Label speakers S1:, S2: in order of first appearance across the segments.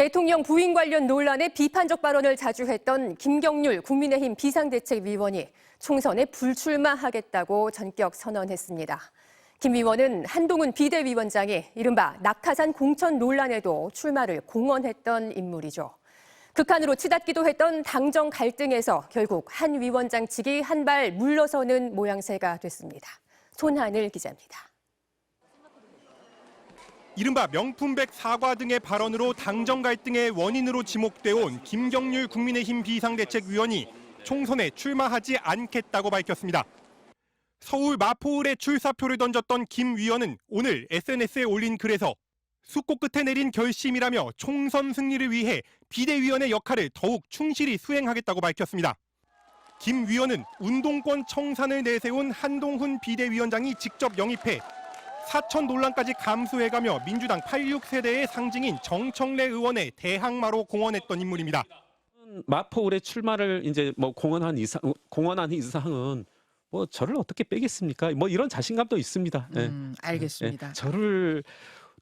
S1: 대통령 부인 관련 논란에 비판적 발언을 자주 했던 김경률 국민의힘 비상대책위원이 총선에 불출마하겠다고 전격 선언했습니다. 김 의원은 한동훈 비대위원장이 이른바 낙하산 공천 논란에도 출마를 공언했던 인물이죠. 극한으로 치닫기도 했던 당정 갈등에서 결국 한 위원장 측이 한 발 물러서는 모양새가 됐습니다. 손하늘 기자입니다.
S2: 이른바 명품백 사과 등의 발언으로 당정 갈등의 원인으로 지목돼 온 김경률 국민의힘 비상대책위원이 총선에 출마하지 않겠다고 밝혔습니다. 서울 마포을에 출사표를 던졌던 김 위원은 오늘 SNS에 올린 글에서 숙고 끝에 내린 결심이라며 총선 승리를 위해 비대위원의 역할을 더욱 충실히 수행하겠다고 밝혔습니다. 김 위원은 운동권 청산을 내세운 한동훈 비대위원장이 직접 영입해 사천 논란까지 감수해가며 민주당 86세대의 상징인 정청래 의원의 대항마로 공언했던 인물입니다.
S3: 마포을에 출마를 이제 공언한 이상은 저를 어떻게 빼겠습니까? 이런 자신감도 있습니다.
S4: 알겠습니다.
S3: 저를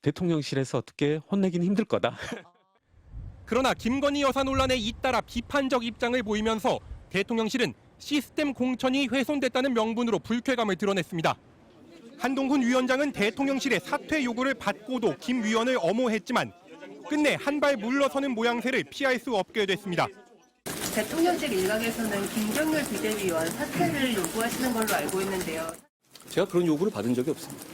S3: 대통령실에서 어떻게 혼내기는 힘들 거다.
S2: 그러나 김건희 여사 논란에 잇따라 비판적 입장을 보이면서 대통령실은 시스템 공천이 훼손됐다는 명분으로 불쾌감을 드러냈습니다. 한동훈 위원장은 대통령실의 사퇴 요구를 받고도 김 위원을 엄호했지만 끝내 한 발 물러서는 모양새를 피할 수 없게 됐습니다.
S5: 대통령실 일각에서는 김경률 비대위원 사퇴를 요구하시는 걸로 알고 있는데요.
S6: 제가 그런 요구를 받은 적이 없습니다.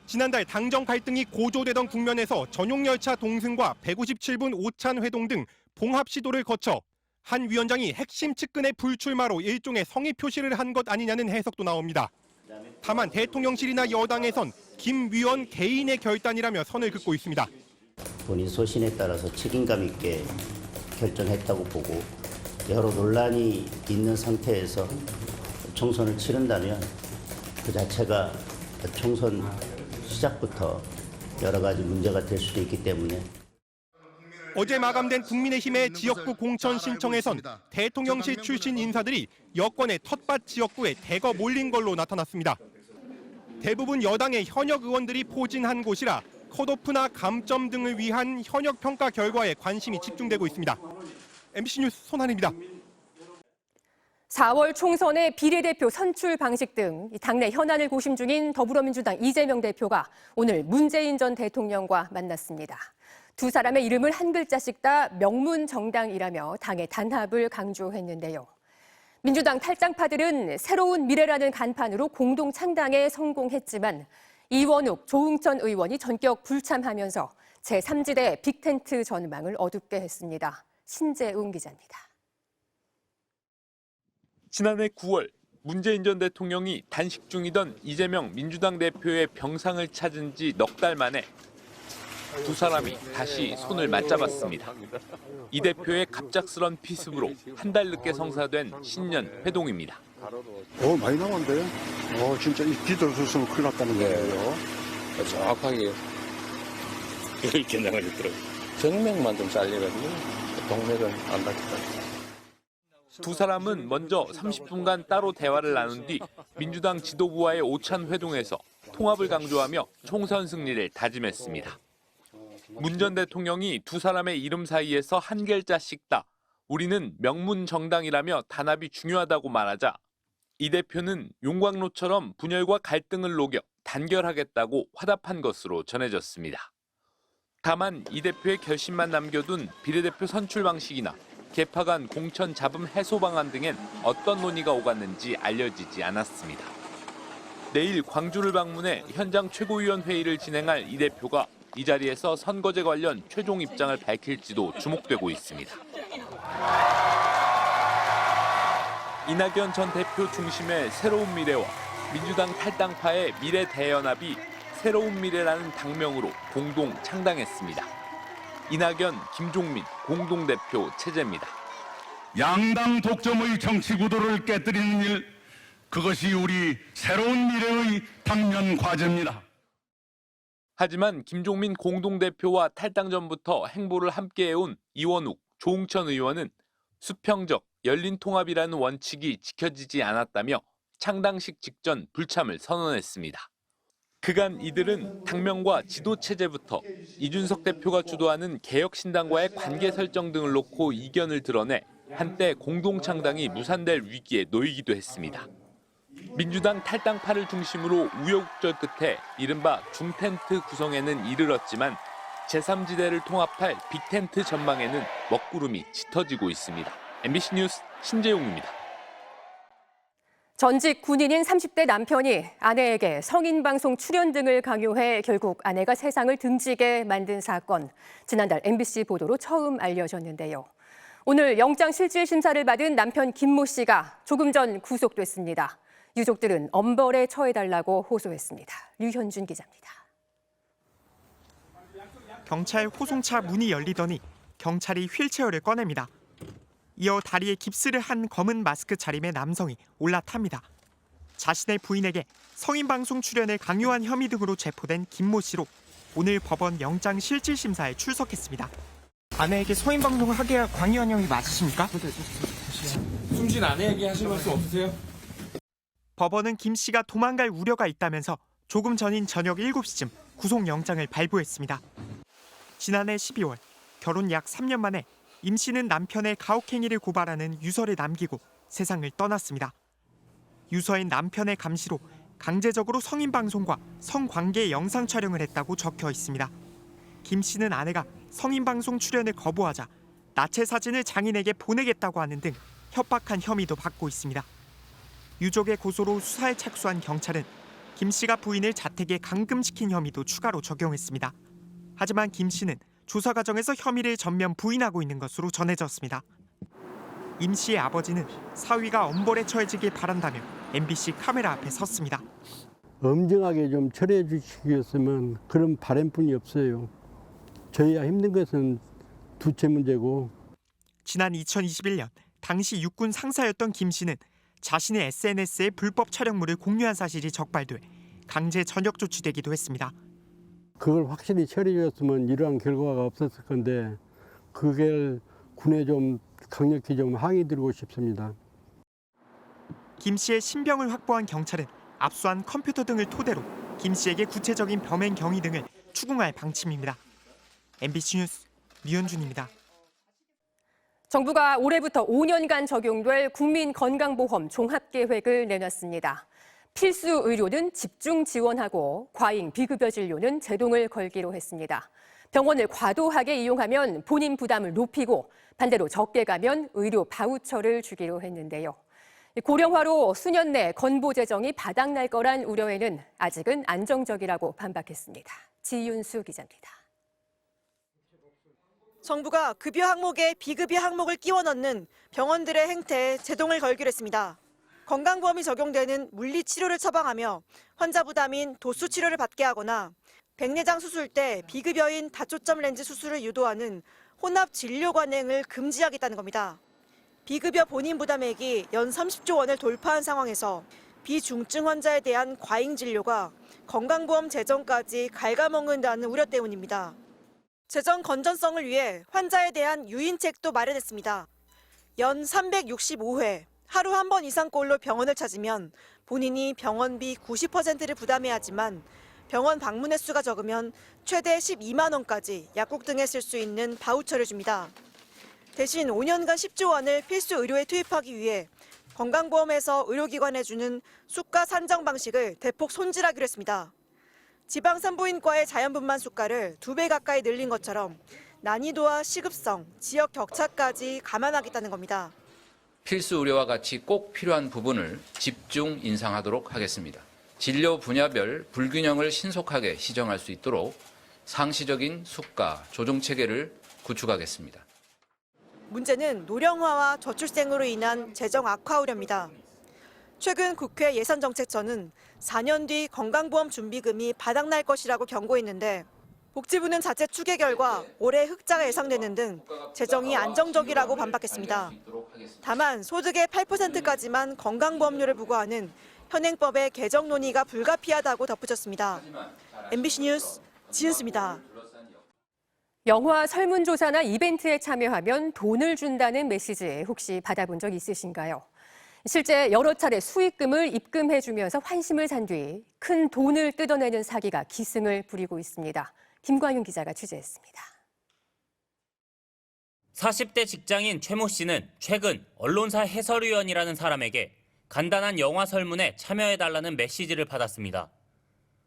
S2: 지난달 당정 갈등이 고조되던 국면에서 전용 열차 동승과 157분 오찬 회동 등 봉합 시도를 거쳐 한 위원장이 핵심 측근의 불출마로 일종의 성의 표시를 한 것 아니냐는 해석도 나옵니다. 다만 대통령실이나 여당에선 김 위원 개인의 결단이라며 선을 긋고 있습니다.
S7: 본인 소신에 따라서 책임감 있게 결정했다고 보고 여러 논란이 있는 상태에서 총선을 치른다면 그 자체가 총선 시작부터 여러 가지 문제가 될 수도 있기 때문에
S2: 어제 마감된 국민의힘의 지역구 공천 신청에선 대통령실 출신 인사들이 여권의 텃밭 지역구에 대거 몰린 걸로 나타났습니다. 대부분 여당의 현역 의원들이 포진한 곳이라 컷오프나 감점 등을 위한 현역 평가 결과에 관심이 집중되고 있습니다. MBC 뉴스 손한입니다.
S1: 4월 총선의 비례대표 선출 방식 등 당내 현안을 고심 중인 더불어민주당 이재명 대표가 오늘 문재인 전 대통령과 만났습니다. 두 사람의 이름을 한 글자씩 따 명문정당이라며 당의 단합을 강조했는데요. 민주당 탈당파들은 새로운 미래라는 간판으로 공동 창당에 성공했지만 이원욱, 조응천 의원이 전격 불참하면서 제3지대 빅텐트 전망을 어둡게 했습니다. 신재웅 기자입니다.
S8: 지난해 9월 문재인 전 대통령이 단식 중이던 이재명 민주당 대표의 병상을 찾은 지 넉 달 만에 두 사람이 다시 손을 맞잡았습니다. 이 대표의 갑작스런 피습으로 한 달 늦게 성사된 신년 회동입니다.
S9: 많이 나왔는데 진짜 이 뒤돌아섰으면 큰일 났다는 거예요.
S6: 정확하게 이렇게 나가겠더라고요. 정맥만 좀 잘려가지고 동맥은 안 닿겠다.
S8: 두 사람은 먼저 30분간 따로 대화를 나눈 뒤 민주당 지도부와의 오찬 회동에서 통합을 강조하며 총선 승리를 다짐했습니다. 문 전 대통령이 두 사람의 이름 사이에서 한 글자씩 따 우리는 명문 정당이라며 단합이 중요하다고 말하자 이 대표는 용광로처럼 분열과 갈등을 녹여 단결하겠다고 화답한 것으로 전해졌습니다. 다만 이 대표의 결심만 남겨둔 비례대표 선출 방식이나 개파 간 공천 잡음 해소 방안 등엔 어떤 논의가 오갔는지 알려지지 않았습니다. 내일 광주를 방문해 현장 최고위원 회의를 진행할 이 대표가 이 자리에서 선거제 관련 최종 입장을 밝힐지도 주목되고 있습니다. 이낙연 전 대표 중심의 새로운 미래와 민주당 탈당파의 미래 대연합이 새로운 미래라는 당명으로 공동 창당했습니다. 이낙연, 김종민 공동대표 체제입니다.
S10: 양당 독점의 정치 구도를 깨뜨리는 일, 그것이 우리 새로운 미래의 당면 과제입니다.
S8: 하지만 김종민 공동대표와 탈당 전부터 행보를 함께해온 이원욱, 조응천 의원은 수평적, 열린 통합이라는 원칙이 지켜지지 않았다며 창당식 직전 불참을 선언했습니다. 그간 이들은 당명과 지도 체제부터 이준석 대표가 주도하는 개혁신당과의 관계 설정 등을 놓고 이견을 드러내 한때 공동창당이 무산될 위기에 놓이기도 했습니다. 민주당 탈당파를 중심으로 우여곡절 끝에 이른바 중텐트 구성에는 이르렀지만 제3지대를 통합할 빅텐트 전망에는 먹구름이 짙어지고 있습니다. MBC 뉴스 신재용입니다.
S1: 전직 군인인 30대 남편이 아내에게 성인방송 출연 등을 강요해 결국 아내가 세상을 등지게 만든 사건. 지난달 MBC 보도로 처음 알려졌는데요. 오늘 영장실질심사를 받은 남편 김모 씨가 조금 전 구속됐습니다. 유족들은 엄벌에 처해달라고 호소했습니다. 류현준 기자입니다.
S4: 경찰 호송차 문이 열리더니 경찰이 휠체어를 꺼냅니다. 이어 다리에 깁스를 한 검은 마스크 차림의 남성이 올라탑니다. 자신의 부인에게 성인방송 출연을 강요한 혐의 등으로 체포된 김모 씨로 오늘 법원 영장실질심사에 출석했습니다. 아내에게 성인방송을 하게 강요한 혐의 맞으십니까?
S11: 숨진 아내에게 하실 말씀 없으세요?
S4: 법원은 김 씨가 도망갈 우려가 있다면서 조금 전인 저녁 7시쯤 구속영장을 발부했습니다. 지난해 12월 결혼 약 3년 만에 임 씨는 남편의 가혹행위를 고발하는 유서를 남기고 세상을 떠났습니다. 유서엔 남편의 감시로 강제적으로 성인방송과 성관계 영상 촬영을 했다고 적혀 있습니다. 김 씨는 아내가 성인방송 출연을 거부하자 나체 사진을 장인에게 보내겠다고 하는 등 협박한 혐의도 받고 있습니다. 유족의 고소로 수사에 착수한 경찰은 김 씨가 부인을 자택에 감금시킨 혐의도 추가로 적용했습니다. 하지만 김 씨는 조사 과정에서 혐의를 전면 부인하고 있는 것으로 전해졌습니다. 임 씨의 아버지는 사위가 엄벌에 처해지길 바란다며 MBC 카메라 앞에 섰습니다.
S12: 엄정하게 좀 처리해 주시겠으면 그런 바람뿐이 없어요. 저희야 힘든 것은 두째 문제고.
S4: 지난 2021년 당시 육군 상사였던 김 씨는 자신의 SNS에 불법 촬영물을 공유한 사실이 적발돼 강제 전역 조치되기도 했습니다.
S12: 그걸 확실히 처리해 줬으면 이러한 결과가 없었을 건데 그걸 군에 좀 강력히 좀 항의 드리고 싶습니다.
S4: 김 씨의 신병을 확보한 경찰은 압수한 컴퓨터 등을 토대로 김 씨에게 구체적인 범행 경위 등을 추궁할 방침입니다. MBC 뉴스 류현준입니다.
S1: 정부가 올해부터 5년간 적용될 국민건강보험 종합계획을 내놨습니다. 필수 의료는 집중 지원하고 과잉 비급여 진료는 제동을 걸기로 했습니다. 병원을 과도하게 이용하면 본인 부담을 높이고 반대로 적게 가면 의료 바우처를 주기로 했는데요. 고령화로 수년 내 건보 재정이 바닥날 거란 우려에는 아직은 안정적이라고 반박했습니다. 지윤수 기자입니다.
S13: 정부가 급여 항목에 비급여 항목을 끼워 넣는 병원들의 행태에 제동을 걸기로 했습니다. 건강보험이 적용되는 물리치료를 처방하며 환자 부담인 도수치료를 받게 하거나 백내장 수술 때 비급여인 다초점 렌즈 수술을 유도하는 혼합진료 관행을 금지하겠다는 겁니다. 비급여 본인 부담액이 연 30조 원을 돌파한 상황에서 비중증 환자에 대한 과잉 진료가 건강보험 재정까지 갉아먹는다는 우려 때문입니다. 재정 건전성을 위해 환자에 대한 유인책도 마련했습니다. 연 365회 하루 한 번 이상꼴로 병원을 찾으면 본인이 병원비 90%를 부담해야 하지만 병원 방문 횟수가 적으면 최대 12만 원까지 약국 등에 쓸 수 있는 바우처를 줍니다. 대신 5년간 10조 원을 필수 의료에 투입하기 위해 건강보험에서 의료기관에 주는 수가 산정 방식을 대폭 손질하기로 했습니다. 지방 산부인과의 자연분만 수가를 2배 가까이 늘린 것처럼 난이도와 시급성, 지역 격차까지 감안하겠다는 겁니다.
S14: 필수 의료와 같이 꼭 필요한 부분을 집중 인상하도록 하겠습니다. 진료 분야별 불균형을 신속하게 시정할 수 있도록 상시적인 수가 조정 체계를 구축하겠습니다.
S13: 문제는 노령화와 저출생으로 인한 재정 악화 우려입니다. 최근 국회 예산정책처는 4년 뒤 건강보험 준비금이 바닥날 것이라고 경고했는데 복지부는 자체 추계 결과 올해 흑자가 예상되는 등 재정이 안정적이라고 반박했습니다. 다만 소득의 8%까지만 건강보험료를 부과하는 현행법의 개정 논의가 불가피하다고 덧붙였습니다. MBC 뉴스 지은수입니다.
S1: 영화 설문조사나 이벤트에 참여하면 돈을 준다는 메시지 혹시 받아본 적 있으신가요? 실제 여러 차례 수익금을 입금해주면서 환심을 산 뒤 큰 돈을 뜯어내는 사기가 기승을 부리고 있습니다. 김광윤 기자가 취재했습니다.
S15: 40대 직장인 최모 씨는 최근 언론사 해설위원이라는 사람에게 간단한 영화 설문에 참여해달라는 메시지를 받았습니다.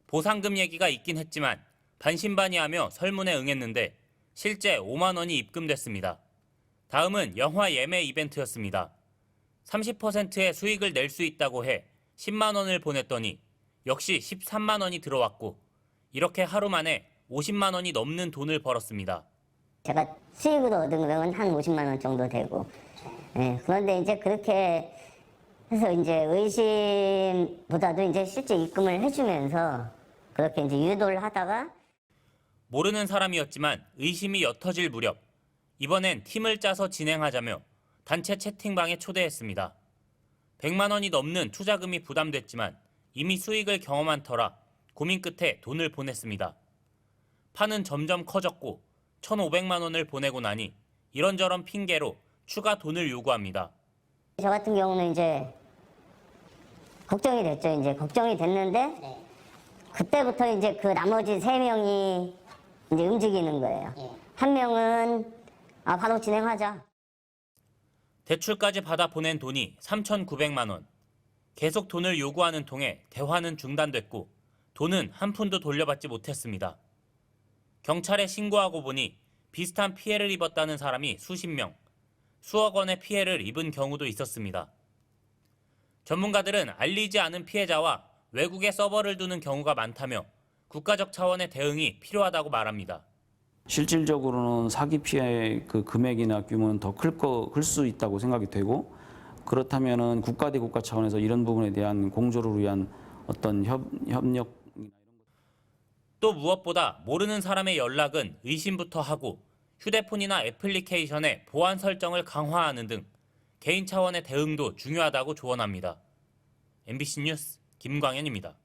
S15: 보상금 얘기가 있긴 했지만 반신반의하며 설문에 응했는데 실제 5만 원이 입금됐습니다. 다음은 영화 예매 이벤트였습니다. 30%의 수익을 낼 수 있다고 해 10만 원을 보냈더니 역시 13만 원이 들어왔고 이렇게 하루 만에 50만 원이 넘는 돈을 벌었습니다.
S16: 제가 수익으로 얻은 금액은 한 50만 원 정도 되고, 그런데 이제 그렇게 해서 이제 의심보다도 이제 실제 입금을 해주면서 그렇게 이제 유도를 하다가
S15: 모르는 사람이었지만 의심이 옅어질 무렵 이번엔 팀을 짜서 진행하자며 단체 채팅방에 초대했습니다. 100만 원이 넘는 투자금이 부담됐지만 이미 수익을 경험한 터라 고민 끝에 돈을 보냈습니다. 판은 점점 커졌고 1,500만 원을 보내고 나니 이런저런 핑계로 추가 돈을 요구합니다.
S16: 저 같은 경우는 이제 걱정이 됐죠. 이제 걱정이 됐는데 그때부터 이제 그 나머지 3명이 이제 움직이는 거예요. 한 명은 바로 진행하자.
S15: 대출까지 받아 보낸 돈이 3,900만 원. 계속 돈을 요구하는 통에 대화는 중단됐고 돈은 한 푼도 돌려받지 못했습니다. 경찰에 신고하고 보니 비슷한 피해를 입었다는 사람이 수십 명, 수억 원의 피해를 입은 경우도 있었습니다. 전문가들은 알리지 않은 피해자와 외국에 서버를 두는 경우가 많다며 국가적 차원의 대응이 필요하다고 말합니다.
S17: 실질적으로는 사기 피해 그 금액이나 규모는 더 클 수 있다고 생각이 되고, 그렇다면은 국가 대 국가 차원에서 이런 부분에 대한 공조를 위한 어떤 협력.
S15: 또 무엇보다 모르는 사람의 연락은 의심부터 하고 휴대폰이나 애플리케이션의 보안 설정을 강화하는 등 개인 차원의 대응도 중요하다고 조언합니다. MBC 뉴스 김광현입니다.